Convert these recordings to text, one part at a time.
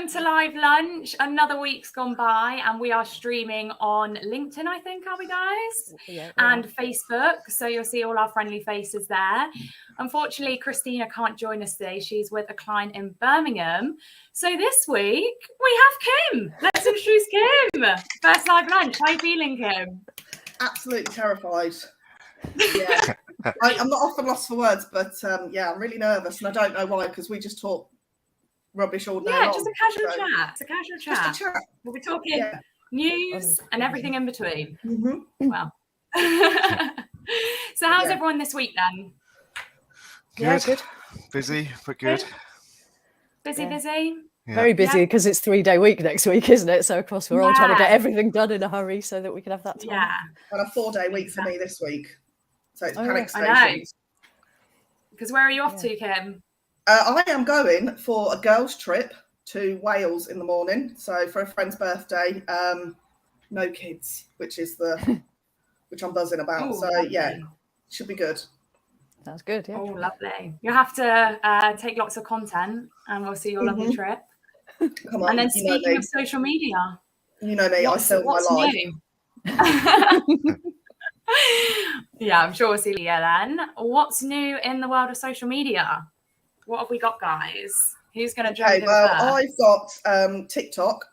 Welcome to Live Lunch. Another week's gone by and we are streaming on LinkedIn, I think, are we guys? Yeah. And Facebook. So you'll see all our friendly faces there. Unfortunately, Christina can't join us today. She's with a client in Birmingham. So this week we have Kim. Let's introduce Kim. First Live Lunch. How are you feeling, Kim? Absolutely terrified. Yeah. I'm not often lost for words, but yeah, I'm really nervous and I don't know why, because we just talk rubbish all day long. Just a casual chat. It's a casual chat. Just a chat. We'll be talking news and everything in between. Mm-hmm. Well. So how's everyone this week then? Good. Busy, but good. Busy? Yeah. Very busy because it's 3-day week next week, isn't it? So of course we're all trying to get everything done in a hurry so that we can have that time. Yeah. And a 4-day week for me this week. So it's panic I know. stations. Because where are you off to, Kim? I am going for a girls' trip to Wales in the morning. So for a friend's birthday, no kids, which I'm buzzing about. Ooh, so lovely. Yeah, should be good. Sounds good. Yeah. Oh, lovely. You'll have to take lots of content and we'll see your lovely trip. Come on. And then speaking of social media. You know me, I film my life. New? Yeah, I'm sure we'll see Leah then. What's new in the world of social media? What have we got, guys? Who's going to jump in well, first? I've got TikTok.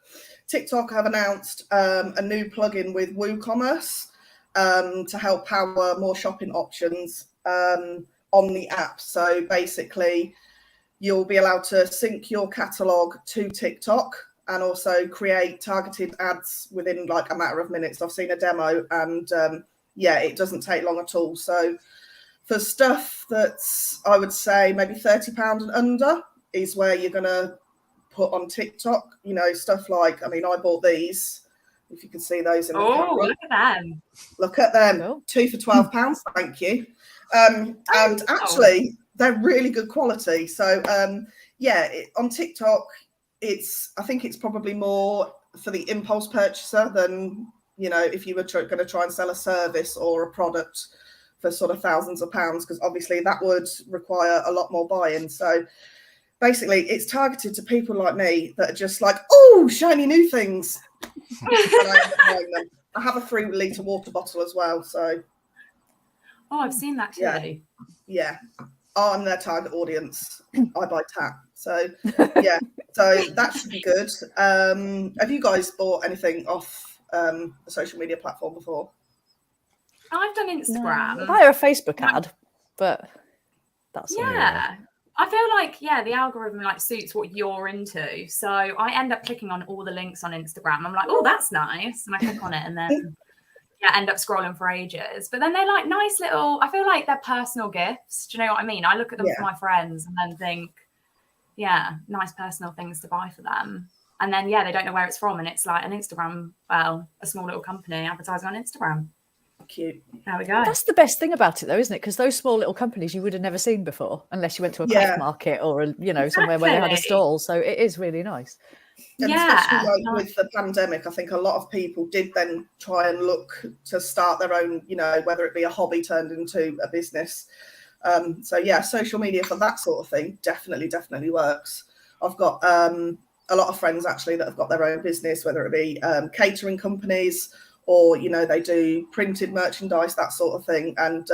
TikTok have announced a new plugin with WooCommerce to help power more shopping options on the app. So basically, you'll be allowed to sync your catalogue to TikTok and also create targeted ads within like a matter of minutes. I've seen a demo and it doesn't take long at all. So for stuff that's, I would say, maybe £30 and under is where you're going to put on TikTok. You know, stuff like, I bought these. If you can see those in the camera. Look at them. Look at them. Cool. 2 for £12, thank you. And actually, they're really good quality. So, on TikTok, I think it's probably more for the impulse purchaser than, you know, if you were going to try and sell a service or a product for sort of thousands of pounds, because obviously that would require a lot more buy-in. So basically it's targeted to people like me that are just like, oh, shiny new things. And I end up buying them. I have a 3-litre water bottle as well. So I've seen that too. Yeah. I'm their target audience. I buy tap. So yeah, so that should be good. Have you guys bought anything off a social media platform before? I've done Instagram. No. Via a Facebook ad, but that's I feel like the algorithm like suits what you're into. So I end up clicking on all the links on Instagram. I'm like, oh, that's nice, and I click on it, and then end up scrolling for ages. But then they're like nice little. I feel like they're personal gifts. Do you know what I mean? I look at them for my friends and then think, nice personal things to buy for them. And then they don't know where it's from, and it's like an Instagram, a small little company advertising on Instagram. Cute. There we go. That's the best thing about it, though, isn't it? Because those small little companies you would have never seen before, unless you went to a craft market or somewhere where they had a stall. So it is really nice. And especially with the pandemic, I think a lot of people did then try and look to start their own, whether it be a hobby turned into a business. Social media for that sort of thing definitely works. I've got a lot of friends actually that have got their own business, whether it be catering companies or, they do printed merchandise, that sort of thing. And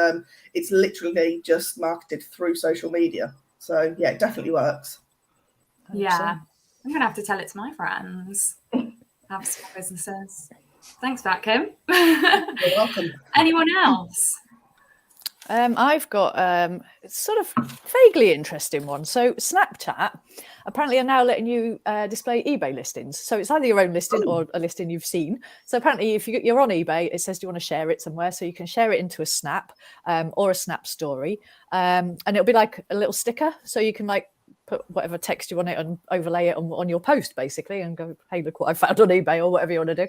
it's literally just marketed through social media. So, it definitely works. 100%. Yeah. I'm going to have to tell it to my friends. Have small businesses. Thanks for that, Kim. You're welcome. Anyone else? I've got sort of vaguely interesting one. So Snapchat apparently are now letting you display eBay listings. So it's either your own listing or a listing you've seen. So apparently if you're on eBay, it says, do you want to share it somewhere? So you can share it into a snap or a snap story. And it'll be like a little sticker. So you can put whatever text you want it and overlay it on your post basically and go, hey, look what I found on eBay or whatever you want to do.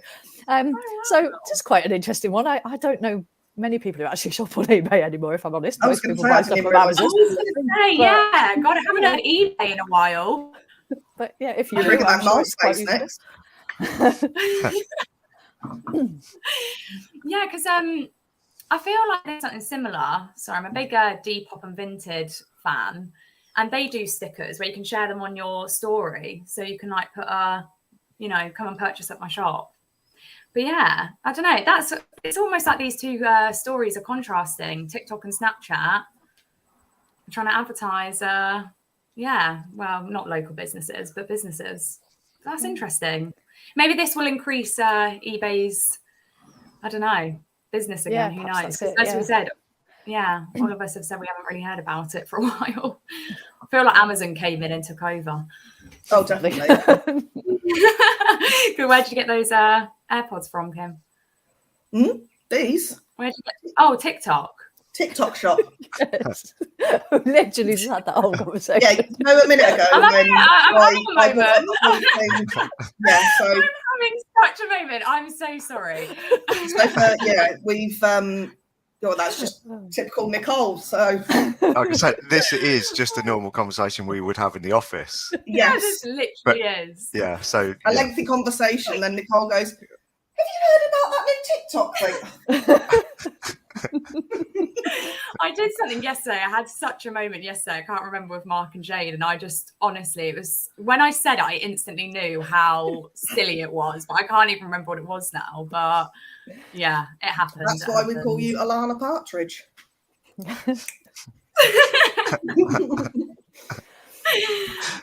So just quite an interesting one. I don't know many people who actually shop on eBay anymore, if I'm honest. Most people buy stuff from Amazon. God, I haven't had eBay in a while. But if you bring that MySpace next. Because I feel like there's something similar. Sorry, I'm a big Depop and Vinted fan. and they do stickers where you can share them on your story. So you can like put come and purchase at my shop. But yeah, I don't know. It's almost like these two stories are contrasting, TikTok and Snapchat. I'm trying to advertise, well, not local businesses, but businesses. That's interesting. Maybe this will increase eBay's, I don't know, business again. Who knows? As we said, all of us have said we haven't really heard about it for a while. I feel like Amazon came in and took over. Oh, definitely. Where'd you get those AirPods from, Kim? These? Where'd you get? Oh, TikTok. TikTok shop. Yes. Literally just had that whole conversation. Yeah, you know, a minute ago I'm having a moment. Yeah, so I'm having such a moment. I'm so sorry. we've that's just typical Nicole. So Like I said, this is just a normal conversation we would have in the office. Yeah, this literally is. Yeah, so a lengthy conversation, then Nicole goes, "Have you heard about that new TikTok thing?" I did something yesterday. I had such a moment yesterday. I can't remember with Mark and Jade, and I just honestly, it was when I said it, I instantly knew how silly it was, but I can't even remember what it was now. But yeah, it happened. That's why we call you Alana Partridge.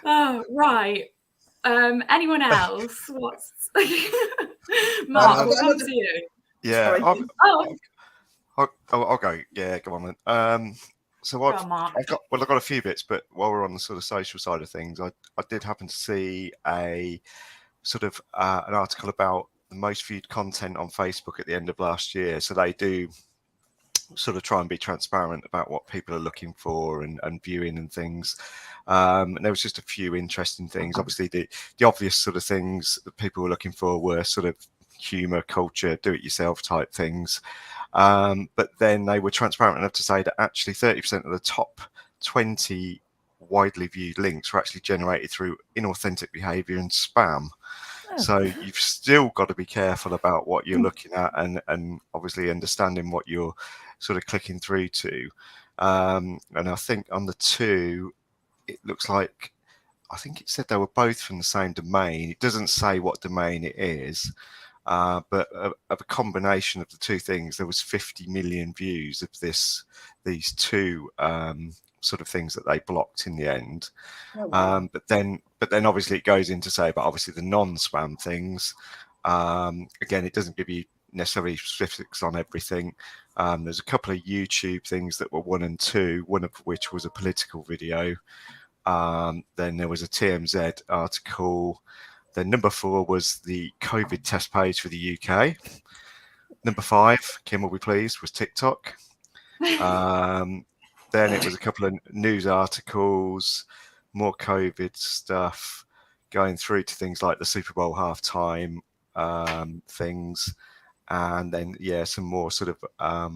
Oh, right. Anyone else? What's Mark? We'll come to you. Yeah. I'll go. Yeah, go on then. So I've got a few bits, but while we're on the sort of social side of things, I did happen to see a sort of an article about the most viewed content on Facebook at the end of last year. So they do sort of try and be transparent about what people are looking for and viewing and things. And there was just a few interesting things. Obviously, the obvious sort of things that people were looking for were sort of humour, culture, do-it-yourself type things. But then they were transparent enough to say that actually 30% of the top 20 widely viewed links were actually generated through inauthentic behaviour and spam. So you've still got to be careful about what you're looking at and obviously understanding what you're sort of clicking through to. And I think on the two, it looks like, I think it said they were both from the same domain. It doesn't say what domain it is. But of a combination of the two things, there was 50 million views of these two sort of things that they blocked in the end. Oh, wow. But then obviously it goes into say, but obviously the non-spam things, again, it doesn't give you necessarily specifics on everything. There's a couple of YouTube things that were 1 and 2, one of which was a political video. Then there was a TMZ article. Then number 4 was the COVID test page for the UK. Number 5, Kim will be pleased, was TikTok. Then it was a couple of news articles, more COVID stuff, going through to things like the Super Bowl halftime things. And then, some more sort of a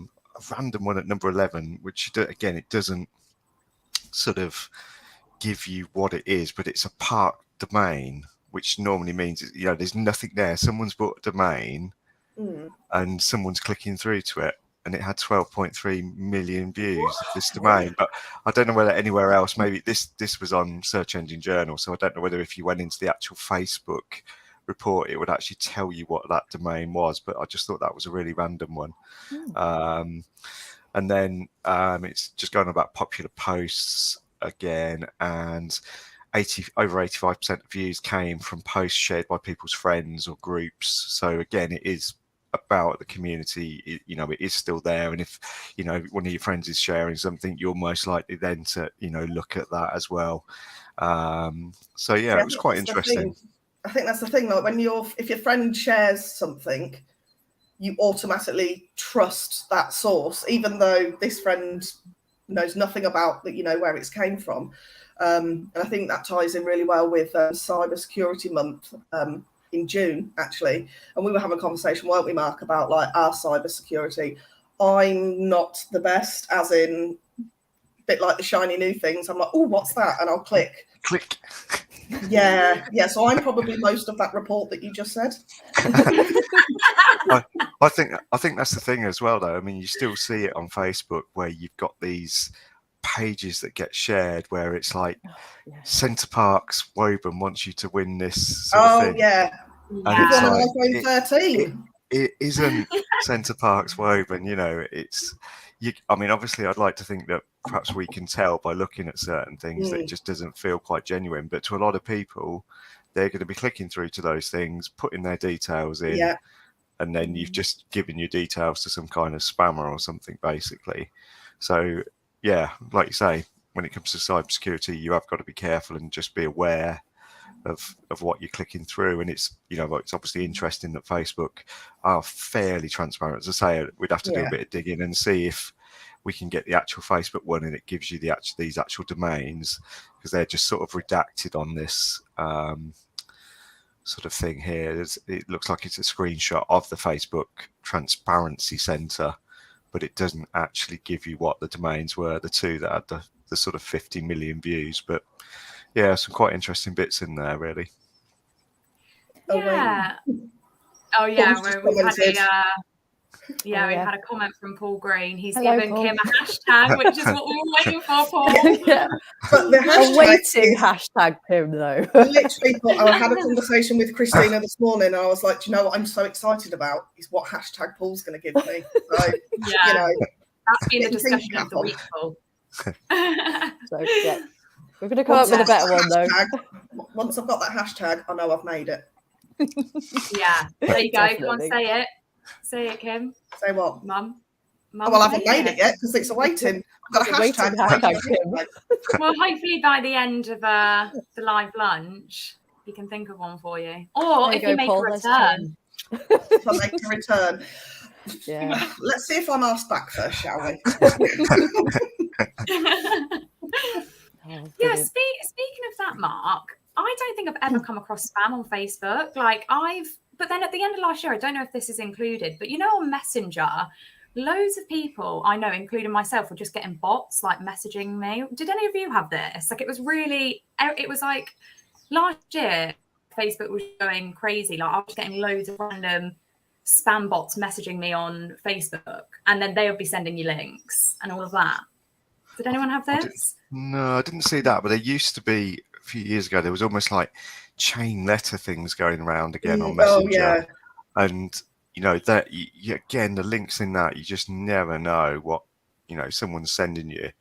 random one at number 11, which, again, it doesn't sort of give you what it is, but it's a part domain, which normally means, there's nothing there. Someone's bought a domain and someone's clicking through to it. And it had 12.3 million views of this domain. But I don't know whether anywhere else, maybe this was on Search Engine Journal. So I don't know whether if you went into the actual Facebook report, it would actually tell you what that domain was. But I just thought that was a really random one. And then it's just going about popular posts again. And over 85% of views came from posts shared by people's friends or groups. So again, it is about the community. It is still there, and if one of your friends is sharing something, you're most likely then to look at that as well. So it was quite interesting. I think that's the thing, like if your friend shares something, you automatically trust that source, even though this friend knows nothing about where it's came from. And I think that ties in really well with Cybersecurity Month in June, actually. And we were having a conversation, weren't we, Mark, about like our cybersecurity. I'm not the best, as in a bit like the shiny new things. I'm like, oh, what's that? And I'll click. Yeah. So I'm probably most of that report that you just said. I think that's the thing as well, though. I mean, you still see it on Facebook where you've got these pages that get shared where it's like Centre Parks Woburn wants you to win this sort of thing. Yeah. And it's on like, iPhone 13. it isn't Centre Parks Woburn, you know, it's I mean, obviously I'd like to think that perhaps we can tell by looking at certain things that it just doesn't feel quite genuine, but to a lot of people, they're going to be clicking through to those things, putting their details in, and then you've just given your details to some kind of spammer or something, basically. So, yeah, like you say, when it comes to cybersecurity, you have got to be careful and just be aware of what you're clicking through. And it's, you know, it's obviously interesting that Facebook are fairly transparent. As I say, we'd have to do a bit of digging and see if we can get the actual Facebook one and it gives you these actual domains, because they're just sort of redacted on this sort of thing here. It looks like it's a screenshot of the Facebook Transparency Center, but it doesn't actually give you what the domains were, the two that had the sort of 50 million views. But yeah, some quite interesting bits in there, really. Yeah. Oh yeah, we've had a comment from Paul Green. He's given Kim a hashtag, which is what we were waiting for, Paul. But the hashtag, hashtag Kim, though. Literally, I had a conversation with Christina this morning, and I was like, do you know what I'm so excited about is what hashtag Paul's going to give me. So, you know, that's been the discussion of the week, Paul. So, yeah, we're going to come up with a better one, though. Once I've got that hashtag, I know I've made it. Yeah, there you go. Come on, say it. Say it, Kim. Say what? Mum. Oh, well, I haven't made it yet because it's awaiting. I've got a hashtag. Well, hopefully by the end of the live lunch, we can think of one for you. Or if you make a return. If I make a return. Yeah. Let's see if I'm asked back first, shall we? Yeah, speaking of that, Mark, I don't think I've ever come across spam on Facebook. But then at the end of last year, I don't know if this is included, but you know, on Messenger, loads of people I know, including myself, were just getting bots like messaging me. Did any of you have this? Like, it was like last year, Facebook was going crazy. Like, I was getting loads of random spam bots messaging me on Facebook, and then they would be sending you links and all of that. Did anyone have this? No, I didn't see that, but there used to be a few years ago. There was almost like chain letter things going around again on Messenger, and you know that again, the links in that, you just never know what, you know, someone's sending you.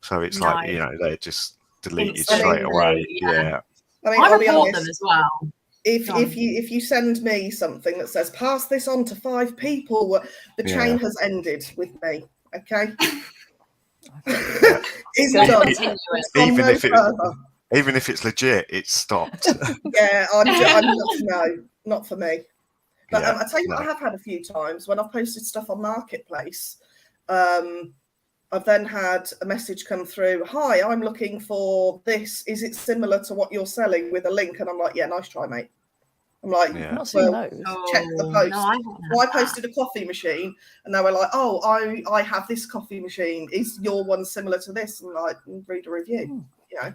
So it's like, you know, they're just deleted straight away. Yeah. I mean, I I'll be report honest, them as well. If you send me something that says pass this on to 5 people, the chain has ended with me. Okay. Even if it's legit, it's stopped. Yeah, I'm not for me. But I tell you what, I have had a few times when I've posted stuff on Marketplace. I've then had a message come through. Hi, I'm looking for this. Is it similar to what you're selling, with a link? And I'm like, yeah, nice try, mate. I'm like, not seeing those. Check the post. I posted a coffee machine, and they were like, oh, I have this coffee machine. Is your one similar to this? And like, read a review. You know.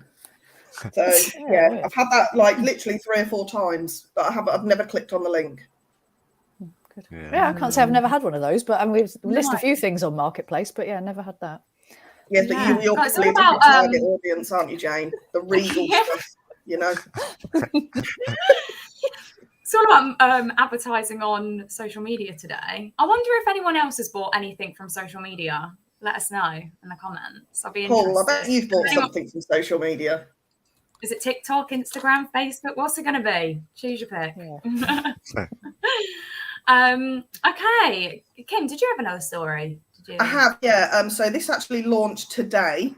So yeah, I've had that like literally 3 or 4 times, but I've never clicked on the link. Good. Yeah, I can't say I've never had one of those, but we've listed a few things on Marketplace, but yeah, never had that. Yeah, but you're probably a target audience, aren't you, Jane? The regal stuff, you know. It's all about advertising on social media today. I wonder if anyone else has bought anything from social media. Let us know in the comments. I'll be interested. Paul, I bet you've bought something from social media. Is it TikTok, Instagram, Facebook? What's it going to be? Choose your pick. Yeah. Okay. Kim, did you have another story? I have, yeah. So this actually launched today.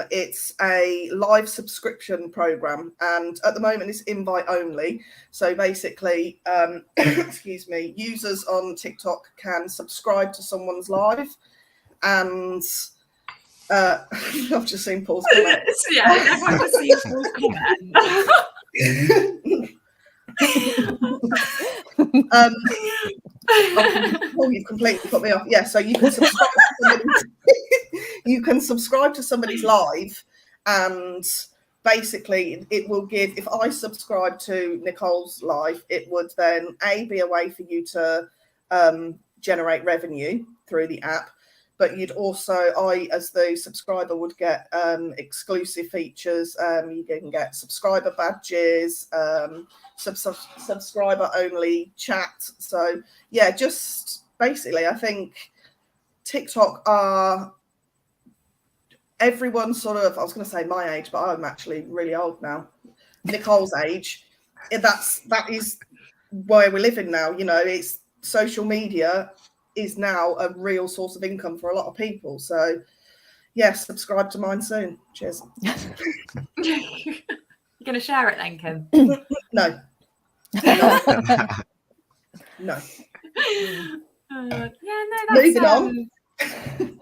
It's a live subscription program, and at the moment it's invite only. So basically, excuse me, users on TikTok can subscribe to someone's live, and I've just seen Paul's comment. Yeah, everyone just sees Paul's comment. Oh, you've completely put me off. Yeah, so you can subscribe you can subscribe to somebody's live, and basically it will give, if I subscribe to Nicole's live, it would then be a way for you to generate revenue through the app. But you'd also, as the subscriber, would get exclusive features. You can get subscriber badges, subscriber-only chat. So, yeah, just basically, I think TikTok are everyone sort of, I was going to say my age, but I'm actually really old now. Nicole's age. That is where we're living now. You know, it's social media is now a real source of income for a lot of people. So, yeah, subscribe to mine soon. Cheers. You're going to share it then, Kim? No. No. That's moving on.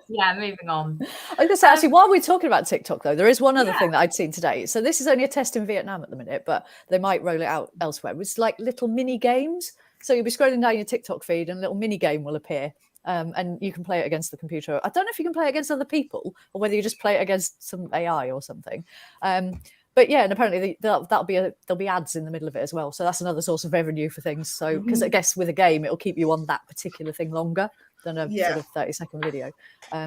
Yeah, moving on. I was going to say, actually, while we're talking about TikTok, though, there is one other thing that I'd seen today. So this is only a test in Vietnam at the minute, but they might roll it out elsewhere. It's like little mini games. So you'll be scrolling down your TikTok feed and a little mini game will appear. And you can play it against the computer. I don't know if you can play it against other people or whether you just play it against some AI or something. But yeah, and apparently there'll be ads in the middle of it as well. So that's another source of revenue for things. So because I guess with a game, it'll keep you on that particular thing longer than a sort of 30-second video.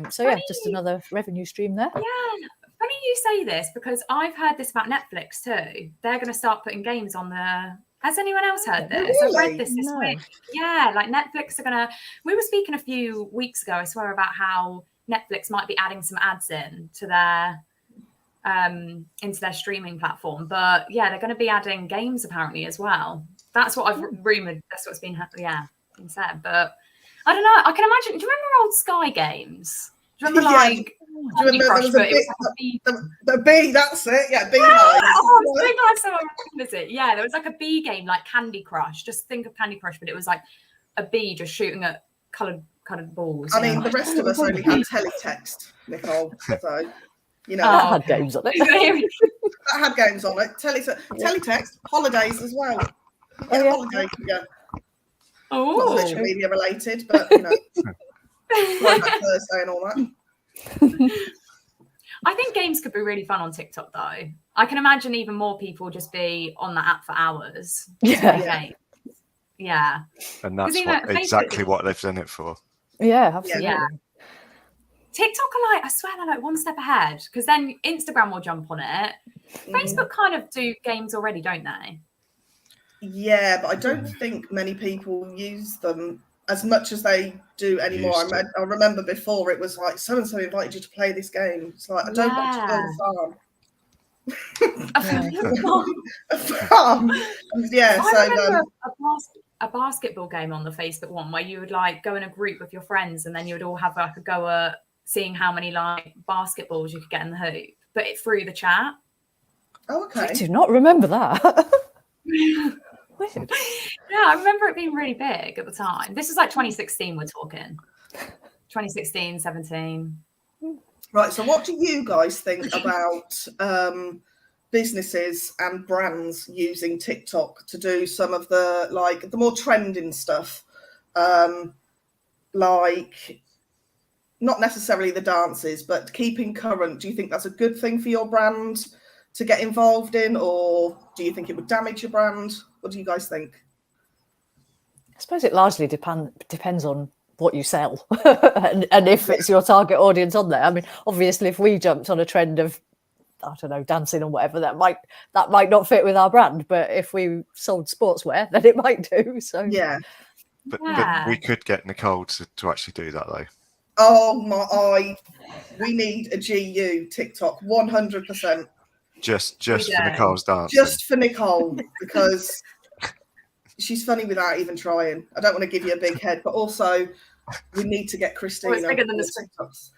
So yeah, just another revenue stream there. Yeah, funny you say this because I've heard this about Netflix too. They're going to start putting games on the. Has anyone else heard this? Really? I've read this week. Yeah, like Netflix are going to. We were speaking a few weeks ago, I swear, about how Netflix might be adding some ads into their streaming platform. But yeah, they're going to be adding games apparently as well. That's what I've rumored. That's what's been been said. But I don't know. I can imagine. Do you remember old Sky games? Do you remember like Candy Crush? But it was like a bee. The bee. That's it. Yeah, bee. Oh, I'm so glad someone remembers it. Yeah, there was like a bee game like Candy Crush. Just think of Candy Crush, but it was like a bee just shooting at coloured balls. I mean, the rest of us only had teletext, Nicole. So you know, that had games on it. That had games on it. Teletext, holidays as well. Holiday. Yeah. Oh, not social media related, but you know, like Thursday and all that. I think games could be really fun on TikTok, though. I can imagine even more people just be on that app for hours. Yeah. And that's exactly what they've done it for. Yeah, absolutely. Yeah. TikTok are like, I swear they're like one step ahead because then Instagram will jump on it. Facebook kind of do games already, don't they? Yeah, but I don't think many people use them as much as they do anymore. I remember before it was like so-and-so invited you to play this game. It's like, I don't want to build a farm. A farm. Yeah, I remember a basketball game on the Facebook one where you would like go in a group with your friends and then you would all have like a go at seeing how many like basketballs you could get in the hoop, but it through the chat. Oh, okay. I do not remember that. Weird. Yeah, I remember it being really big at the time. This is like 2016 we're talking. 2016, 17. Right, so what do you guys think about businesses and brands using TikTok to do some of the more trending stuff? Like not necessarily the dances, but keeping current. Do you think that's a good thing for your brand to get involved in, or do you think it would damage your brand? What do you guys think? I suppose it largely depends on what you sell and if it's your target audience on there. I mean, obviously, if we jumped on a trend of, I don't know, dancing or whatever, that might not fit with our brand. But if we sold sportswear, then it might do. So yeah. But we could get Nicole to actually do that though. Oh my! We need a GU TikTok 100%. Just for Nicole's dance. Just for Nicole, because she's funny without even trying. I don't want to give you a big head, but also we need to get Christina. It's bigger than the TikToks.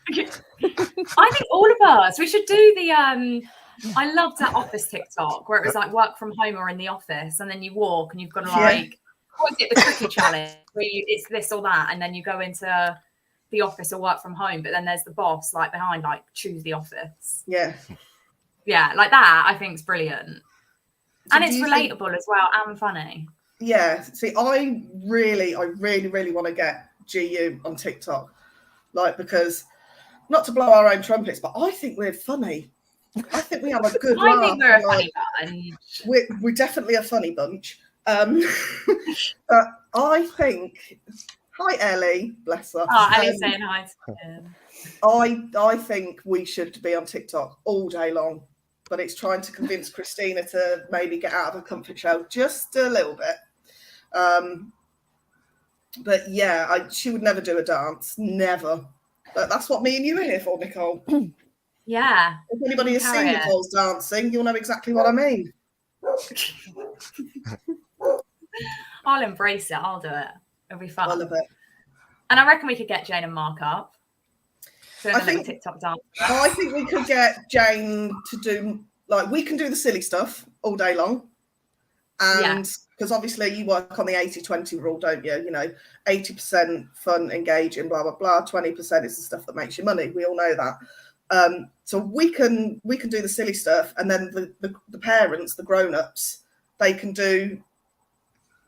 I think all of us. We should do the. I loved that office TikTok where it was like work from home or in the office, and then you walk and you've got to like what is it, the cookie challenge? Where it's this or that, and then you go into the office or work from home, but then there's the boss like behind, like choose the office. Yeah, like that, I think is brilliant. So and it's relatable as well and funny. Yeah, see, I really want to get GU on TikTok. Like, because, not to blow our own trumpets, but I think we're funny. I think we have a good laugh. I think we're a funny bunch. We're definitely a funny bunch. But I think Hi, Ellie. Bless her. Oh, Ellie's saying hi to him. I think we should be on TikTok all day long, but it's trying to convince Christina to maybe get out of her comfort zone just a little bit. But yeah, she would never do a dance, never. But that's what me and you are here for, Nicole. Yeah. If anybody has seen Nicole's dancing, you'll know exactly what I mean. I'll embrace it. I'll do it. It'll be fun. I love it. And I reckon we could get Jane and Mark up. I think TikTok dance. I think we could get Jane to do, like, we can do the silly stuff all day long. And because obviously you work on the 80-20 rule, don't you? You know, 80% fun, engaging, blah, blah, blah. 20% is the stuff that makes you money. We all know that. So we can do the silly stuff, and then the parents, the grown-ups, they can do,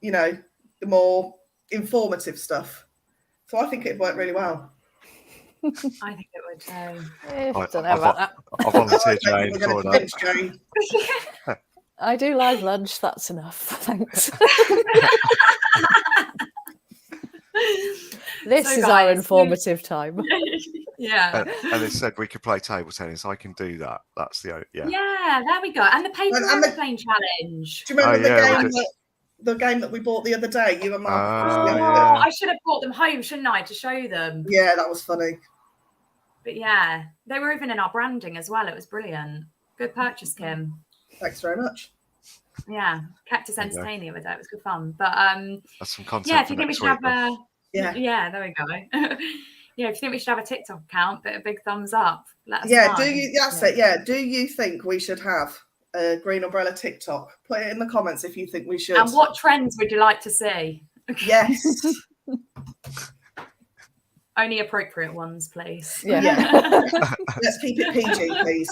you know, the more informative stuff. So I think it'd work really well. I think it would too. I don't know about that. I'll volunteer Jane for that. I do live lunch. That's enough. Thanks. This is our informative time. Yeah. And they said we could play table tennis. I can do that. That's the Yeah, there we go. And the paper aeroplane challenge. Do you remember the game that we bought the other day? You and Mark. I should have brought them home, shouldn't I, to show them? Yeah, that was funny. But yeah, they were even in our branding as well. It was brilliant. Good purchase, Kim. Thanks very much. Yeah, kept us entertained the other day. It was good fun. But that's some content. Yeah, if you think we should have a yeah, there we go. Yeah, if you think we should have a TikTok account, but a big thumbs up. Let us know. Do you? That's it. Yeah, do you think we should have a Green Umbrella TikTok? Put it in the comments if you think we should. And what trends would you like to see? Yes. Only appropriate ones, please. Yeah. Let's keep it PG, please.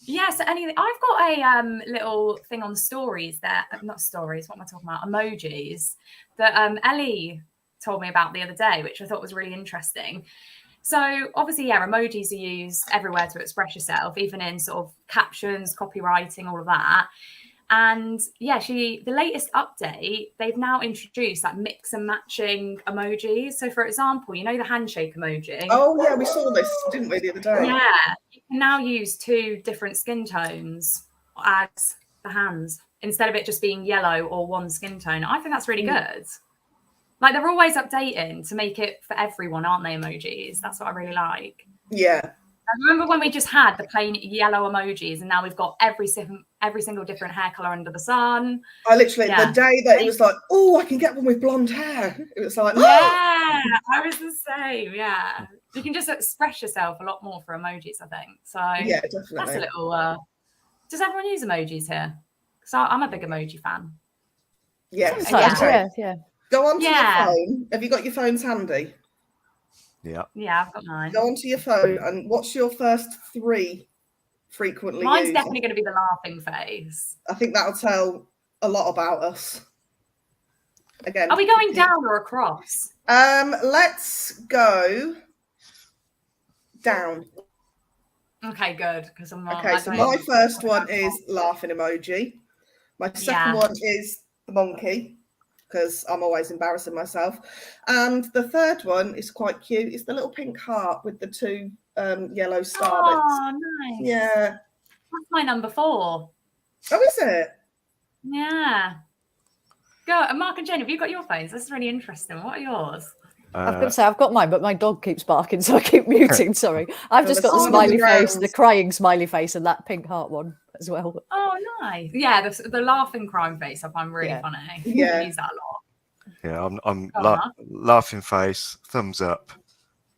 Yeah, so anyway, I've got a little thing on stories there. Not stories, what am I talking about? Emojis that Ellie told me about the other day, which I thought was really interesting. So obviously, yeah, emojis are used everywhere to express yourself, even in sort of captions, copywriting, all of that. And yeah, the latest update, they've now introduced like mix and matching emojis. So for example, you know the handshake emoji? Oh yeah, we saw this, didn't we, the other day? Yeah, you can now use 2 different skin tones as the hands instead of it just being yellow or one skin tone. I think that's really good. Like they're always updating to make it for everyone, aren't they, emojis? That's what I really like. Yeah. I remember when we just had the plain yellow emojis, and now we've got every single different hair color under the sun. I literally, the day that it was like, oh, I can get one with blonde hair. It was like, yeah, I was the same. Yeah, you can just express yourself a lot more for emojis, I think. So yeah, definitely. That's a little. Does everyone use emojis here? Because I'm a big emoji fan. Yeah. Yeah. Go onto your phone. Have you got your phones handy? Yeah. Yeah, I've got mine. Go onto your phone, and what's your first 3 frequently Mine's used? definitely going to be the laughing face. I think that'll tell a lot about us. Again, are we going down or across? Let's go down. Okay, good. Because I'm not. Okay, so my first one is laughing emoji. My second one is the monkey, because I'm always embarrassing myself. And the third one is quite cute. It's the little pink heart with the 2 yellow star bits. Oh, nice. Yeah. That's my number 4. Oh, is it? Yeah. Go, Mark and Jane, have you got your phones? This is really interesting. What are yours? I was going to say I've got mine, but my dog keeps barking, so I keep muting. Sorry. I've just got the smiley face, the crying smiley face, and that pink heart one as well. Oh, nice. Yeah, the laughing crime face I find really funny. Yeah. I use that a lot. Yeah, I'm laughing face, thumbs up,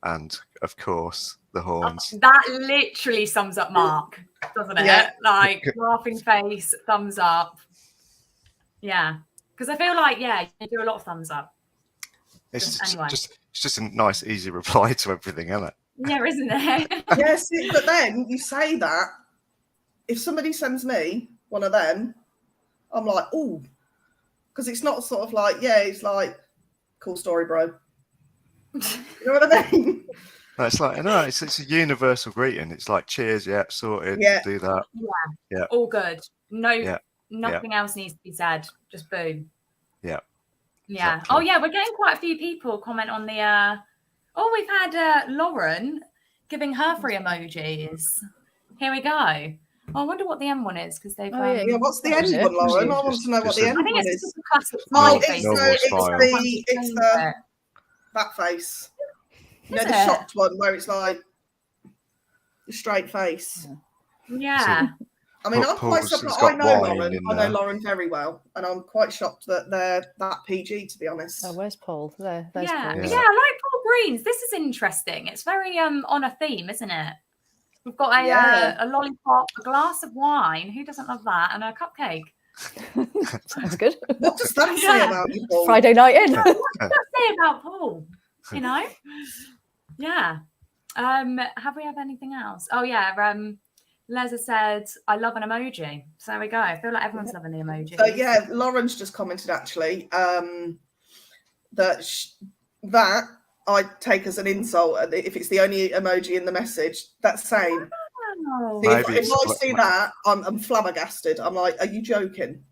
and of course the horns. That literally sums up Mark, doesn't it? Yeah. Like laughing face, thumbs up. Yeah, because I feel like you do a lot of thumbs up. It's just a nice, easy reply to everything, isn't it? Yeah, isn't it? Yes, but then you say that if somebody sends me one of them, I'm like, oh, because it's not sort of like, it's like, cool story, bro. You know what I mean? No, it's like, no, it's a universal greeting. It's like, cheers, sorted, do that. Yeah, all good. Nothing else needs to be said. Just boom. Yeah. Yeah. Exactly. Oh, yeah. We're getting quite a few people comment on the. We've had Lauren giving her free emojis. Here we go. Oh, I wonder what the M one is because they've. Yeah, what's the end one, Lauren? I want to know what the end I think one it's is. just a classic. It's that face. You know, the it? shocked one where it's like the straight face. Yeah. I mean, I'm quite surprised. I know Lauren. I know Lauren very well, and I'm quite shocked that they're that PG, to be honest. Oh, where's Paul? There's Paul. Yeah, Paul. I like Paul Green's. This is interesting. It's very on a theme, isn't it? We've got a lollipop, a glass of wine. Who doesn't love that? And a cupcake. Sounds good. What does that say about you, Paul? Friday night in. What does that say about Paul? You know? Yeah. Have we had anything else? Oh yeah. Leza said, I love an emoji. So there we go. I feel like everyone's loving the emoji. So yeah, Lauren's just commented actually that I take as an insult if it's the only emoji in the message. That's same. Oh. If I see that, I'm flabbergasted. I'm like, are you joking?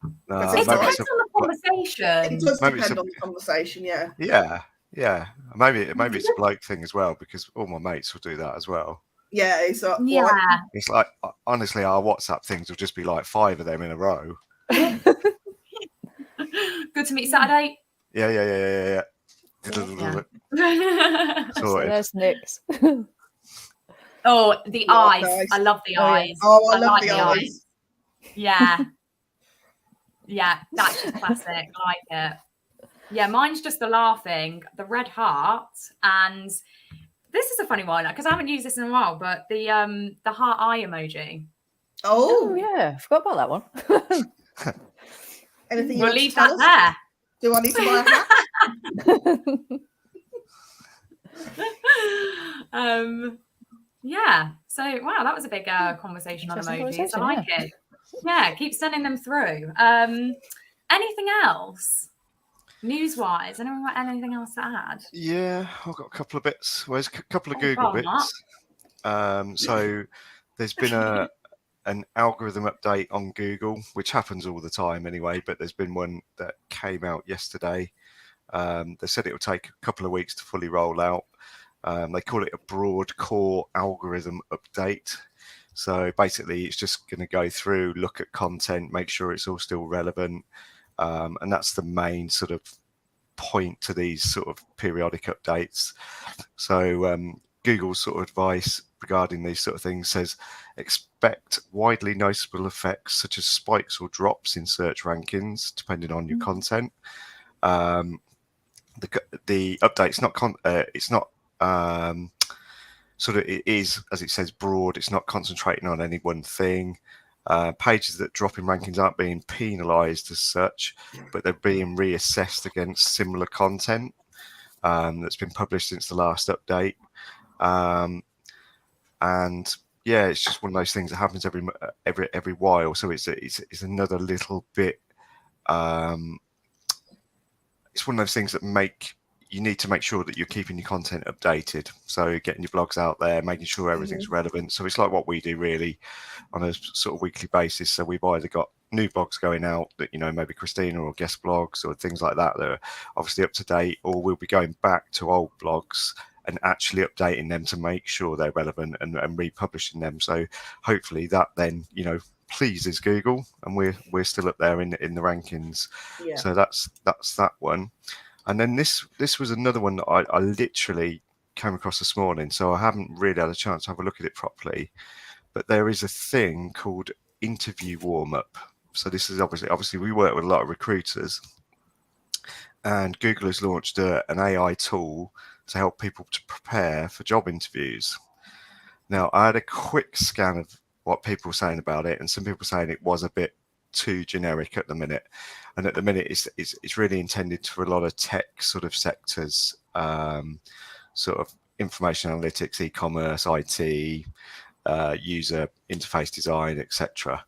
It depends on the conversation. It does depend on the conversation, yeah. Yeah. Maybe it's a bloke thing as well, because all my mates will do that as well. Yeah, it's it's like honestly, our WhatsApp things will just be like 5 of them in a row. Good to meet you Saturday. Yeah. So there's Nick's. Oh, the eyes. Nice. I love the eyes. Oh, I love the eyes. Yeah. Yeah, that's just classic. I like it. Yeah, mine's just the laughing, the red heart, and this is a funny one because I haven't used this in a while, but the heart eye emoji. Oh yeah, forgot about that one. Anything we'll leave that there. Do I need to buy a hat? Yeah. So wow, that was a big conversation on emojis. I like it. Yeah, keep sending them through. Anything else? News-wise, anyone got anything else to add? Yeah, I've got a couple of bits. Well, there's a couple of Google bits. So there's been an algorithm update on Google, which happens all the time anyway, but there's been one that came out yesterday. They said it will take a couple of weeks to fully roll out. They call it a broad core algorithm update. So basically, it's just going to go through, look at content, make sure it's all still relevant. And that's the main sort of point to these sort of periodic updates. So Google's sort of advice regarding these sort of things says, expect widely noticeable effects such as spikes or drops in search rankings, depending on your content. The update's not it is, as it says, broad. It's not concentrating on any one thing. Pages that drop in rankings aren't being penalised as such, but they're being reassessed against similar content that's been published since the last update. And yeah, it's just one of those things that happens every while. So it's another little bit. It's one of those things that you need to make sure that you're keeping your content updated. So getting your blogs out there, making sure everything's relevant. So it's like what we do really on a sort of weekly basis. So we've either got new blogs going out that, maybe Christina or guest blogs or things like that are obviously up to date, or we'll be going back to old blogs and actually updating them to make sure they're relevant and republishing them. So hopefully that then, pleases Google, and we're still up there in the rankings. Yeah. So that's that one. And then this was another one that I literally came across this morning, so I haven't really had a chance to have a look at it properly. But there is a thing called Interview Warmup. So this is obviously we work with a lot of recruiters, and Google has launched an AI tool to help people to prepare for job interviews. Now, I had a quick scan of what people were saying about it, and some people saying it was a bit too generic at the minute. And at the minute, it's really intended for a lot of tech sort of sectors, sort of information analytics, e-commerce, IT, user interface design, etc.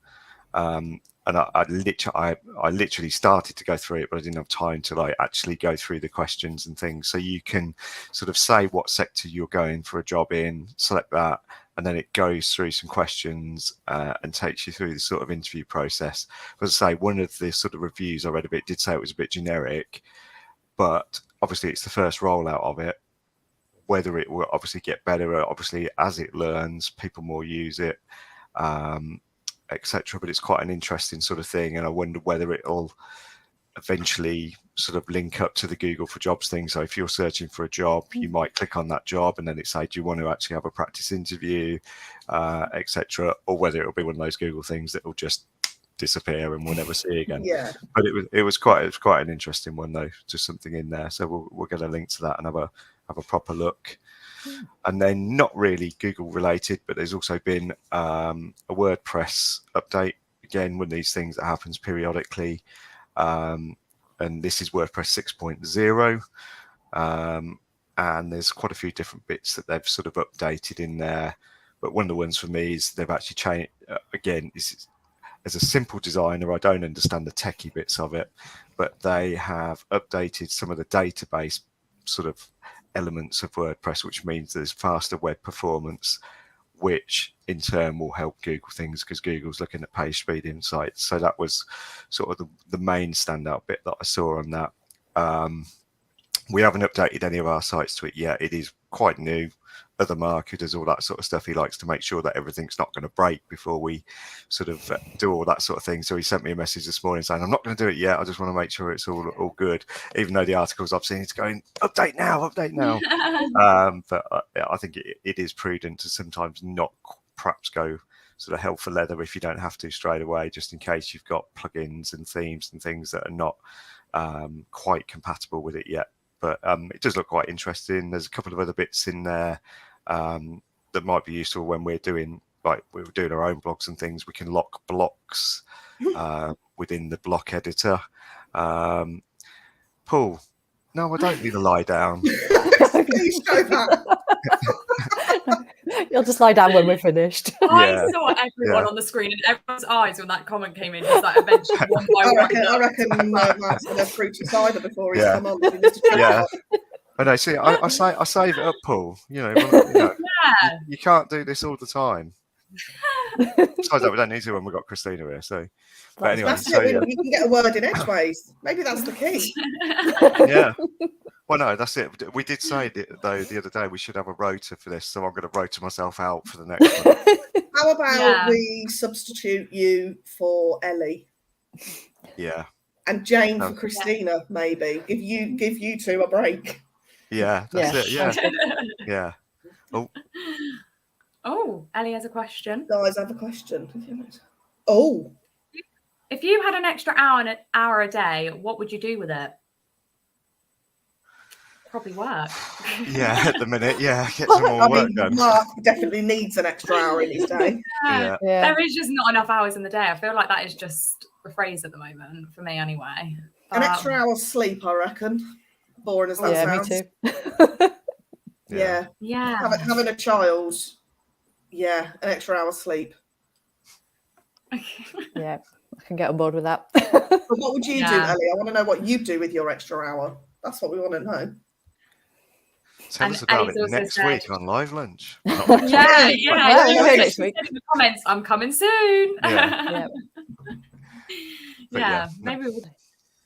and I literally started to go through it, but I didn't have time to like actually go through the questions and things. So you can sort of say what sector you're going for a job in, select that, and then it goes through some questions and takes you through the sort of interview process. As I say, one of the sort of reviews I read of it did say it was a bit generic, but obviously it's the first rollout of it. Whether it will obviously get better, obviously as it learns, people more use it, etc. But it's quite an interesting sort of thing, and I wonder whether it'll eventually sort of link up to the Google for Jobs thing. So if you're searching for a job, you might click on that job and then it say, do you want to actually have a practice interview, etc. Or whether it'll be one of those Google things that will just disappear and we'll never see again. Yeah. But it was quite an interesting one though, just something in there. So we'll get a link to that and have a proper look. And then not really Google related, but there's also been a WordPress update. Again, one of these things that happens periodically. And this is WordPress 6.0. And there's quite a few different bits that they've sort of updated in there. But one of the ones for me is they've actually changed, again, this is, as a simple designer, I don't understand the techie bits of it, but they have updated some of the database sort of elements of WordPress, which means there's faster web performance, which in turn will help Google things because Google's looking at page speed insights. So that was sort of the main standout bit that I saw on that. We haven't updated any of our sites to it yet. It is quite new. Other marketers, all that sort of stuff, he likes to make sure that everything's not going to break before we sort of do all that sort of thing. So he sent me a message this morning saying, I'm not going to do it yet. I just want to make sure it's all good. Even though the articles I've seen, it's going, update now. But I think it is prudent to sometimes not perhaps go sort of hell for leather if you don't have to straight away, just in case you've got plugins and themes and things that are not quite compatible with it yet. But it does look quite interesting. There's a couple of other bits in there that might be useful when we're doing, like we were doing our own blogs and things. We can lock blocks within the block editor. Paul, no, I don't need to lie down. Please show that. You'll just lie down when we're finished. I saw everyone on the screen, and everyone's eyes when that comment came in. Just like eventually one by one. I reckon Mark's going to fruit his cider before he's come on. Yeah. I know. See, I save it up, Paul. You can't do this all the time. Besides that, we don't need to when we've got Christina here. So, but anyway, that's it. You can get a word in edgeways. Maybe that's the key. Yeah. Well, no, that's it. We did say though the other day we should have a rota for this, so I'm going to rota myself out for the next one. How about we substitute you for Ellie? Yeah. And Jane for Christina, maybe. Give you two a break. Yeah, that's it. Yeah. Yeah. Oh, Ellie has a question. Guys, I have a question. Oh. If you had an extra hour a day, what would you do with it? Probably work. Yeah, at the minute, get some more work done. Mark definitely needs an extra hour in his day. Yeah. There is just not enough hours in the day. I feel like that is just the phrase at the moment, for me anyway. An extra hour's sleep, I reckon. Boring as that sounds. Me too. Yeah. Having a child, an extra hour's sleep. Yeah, I can get on board with that. But what would you do, Ellie? I want to know what you do with your extra hour. That's what we want to know. Tell us about it next week on Live Lunch. Yeah. Next week. In the comments, I'm coming soon. Yeah. Maybe we'll...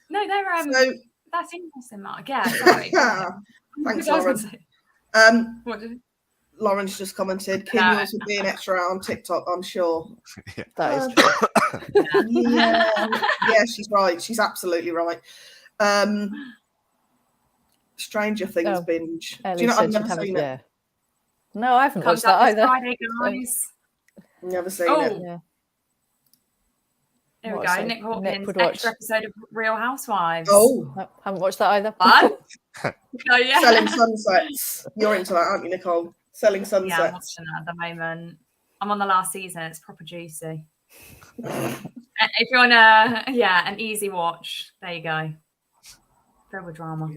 No, they're So, that's interesting, Mark. Yeah, sorry. Thanks, Lauren. What did... Lauren's just commented, Kim, yours would be an extra hour on TikTok, I'm sure. That is true. Yeah, she's right. She's absolutely right. Stranger Things binge. Ellie, do you know? I've never seen it. No, I haven't watched that either. Friday, guys. Never seen it. Yeah. There we go. Nick Hawkins' extra episode of Real Housewives. Oh, no, haven't watched that either. What? Oh, yeah. Selling Sunsets. You're into that, aren't you, Nicole? Selling Sunsets. Yeah, I'm watching that at the moment. I'm on the last season. It's proper juicy. If you want an easy watch, there you go. Filled with drama.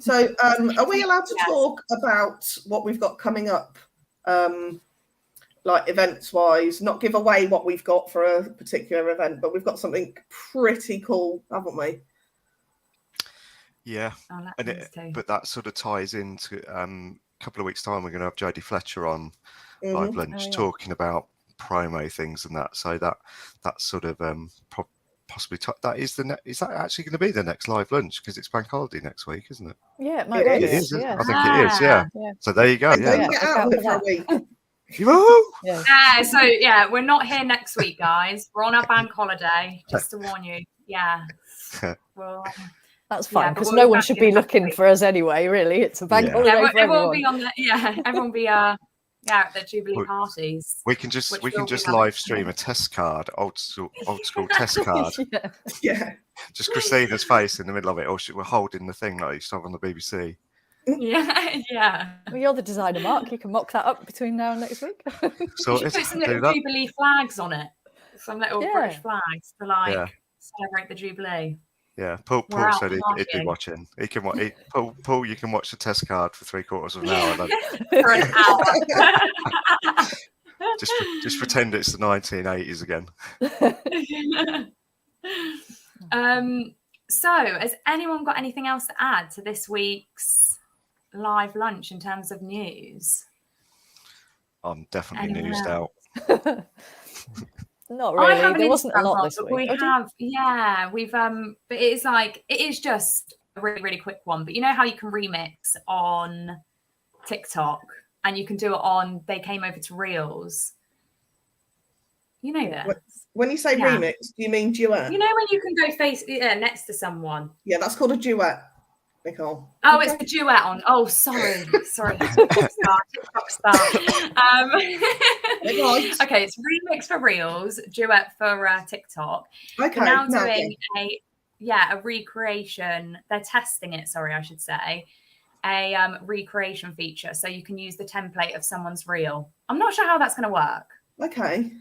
So, are we allowed to talk about what we've got coming up like events wise, not give away what we've got for a particular event, but we've got something pretty cool, haven't we? Yeah, but that sort of ties into a couple of weeks' time. We're going to have Jodie Fletcher on live lunch talking about promo things and that. So that's sort of possibly that is is that actually going to be the next live lunch, because it's bank holiday next week, isn't it? Yeah, it might be. It is. I think it is. Yeah. So there you go. And then get out of it for a week. So we're not here next week, guys. We're on our bank holiday, just to warn you. Yeah. Well, that's fine, because no one should be looking for us anyway. Really, it's a bank holiday for everyone. Everyone will be on the everyone will be at the Jubilee parties. We can just live stream a test card, old school test card. Yeah. Just Christina's face in the middle of it, or we're holding the thing like you used to have on the BBC. Yeah. Well, you're the designer, Mark. You can mock that up between now and next week. So you should put some little Jubilee flags on it, some little British flags to celebrate the Jubilee. Yeah, Paul said he'd be watching. He can watch. Paul, you can watch the test card for 3/4 of an hour. For an hour. just pretend it's the 1980s again. So, has anyone got anything else to add to this week's live lunch in terms of news? I'm definitely newsed out. Not really. There wasn't a lot this week. We've but it is just a really, really quick one. But you know how you can remix on TikTok, and you can do it on, they came over to Reels. You know that. When you say remix, do you mean duet? You know when you can go next to someone? Yeah, that's called a duet, Nicole. Oh, it's the duet on. Oh, sorry. TikTok star. Okay, it's remix for Reels, duet for TikTok. Okay. We're now doing a recreation. They're testing it. Sorry, I should say a recreation feature, so you can use the template of someone's reel. I'm not sure how that's going to work. Okay.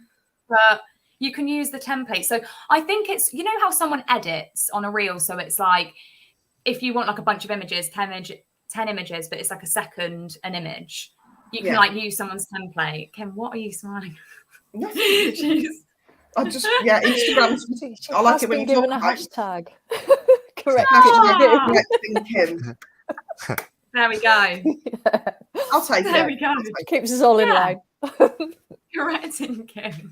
But you can use the template. So I think it's, you know how someone edits on a reel, so it's like, if you want like a bunch of images, 10 images, but it's like a second an image, you can like use someone's template. Kim, what are you smiling? I just Instagram. I like it when you talk a hashtag. Correcting Kim. There we go. I'll take it. There we go. Keeps us all in line. Correcting Kim.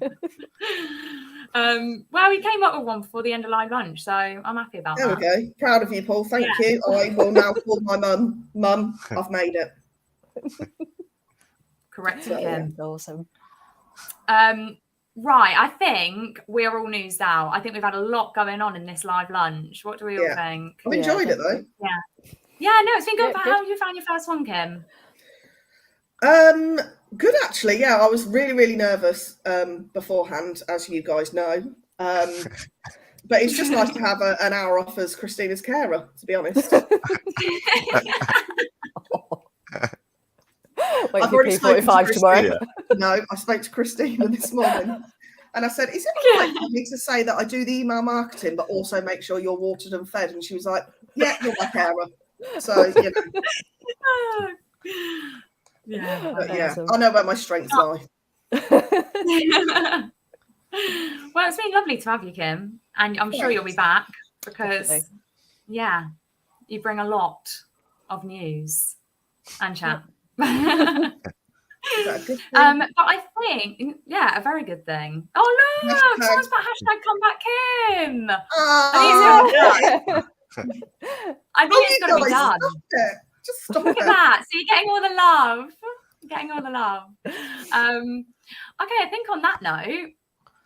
Well, we came up with one before the end of live lunch, so I'm happy about that. There we go. Proud of you, Paul. Thank you. I will now call my mum. Mum, I've made it. Correcting Kim. Awesome. Right, I think we're all newsed out. I think we've had a lot going on in this live lunch. What do we all think? I've enjoyed it though. Yeah, no, it's been good. How have you found your first one, Kim? Good actually. Yeah, I was really, really nervous beforehand, as you guys know. But it's just nice to have an hour off as Christina's carer, to be honest. I've already spoken to Christina. No, I spoke to Christina this morning. And I said, is it all right for me to say that I do the email marketing, but also make sure you're watered and fed? And she was like, yeah, you're my carer. So, you know. I know where my strengths lie. Well, it's been lovely to have you, Kim. And I'm sure you'll be back because, you bring a lot of news and chat. But I think, a very good thing. Oh look, someone's put hashtag comeback Kim. I think it's got to be done. Just stop Look at that. So you're getting all the love. Okay, I think on that note,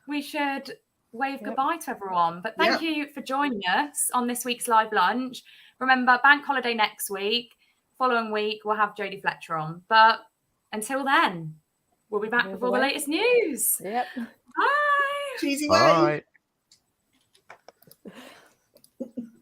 we should wave goodbye to everyone. But thank you for joining us on this week's live lunch. Remember, bank holiday next week. Following week, we'll have Jodie Fletcher on. But until then, we'll be back with all the latest news. Yep. Bye. Cheesy Bye.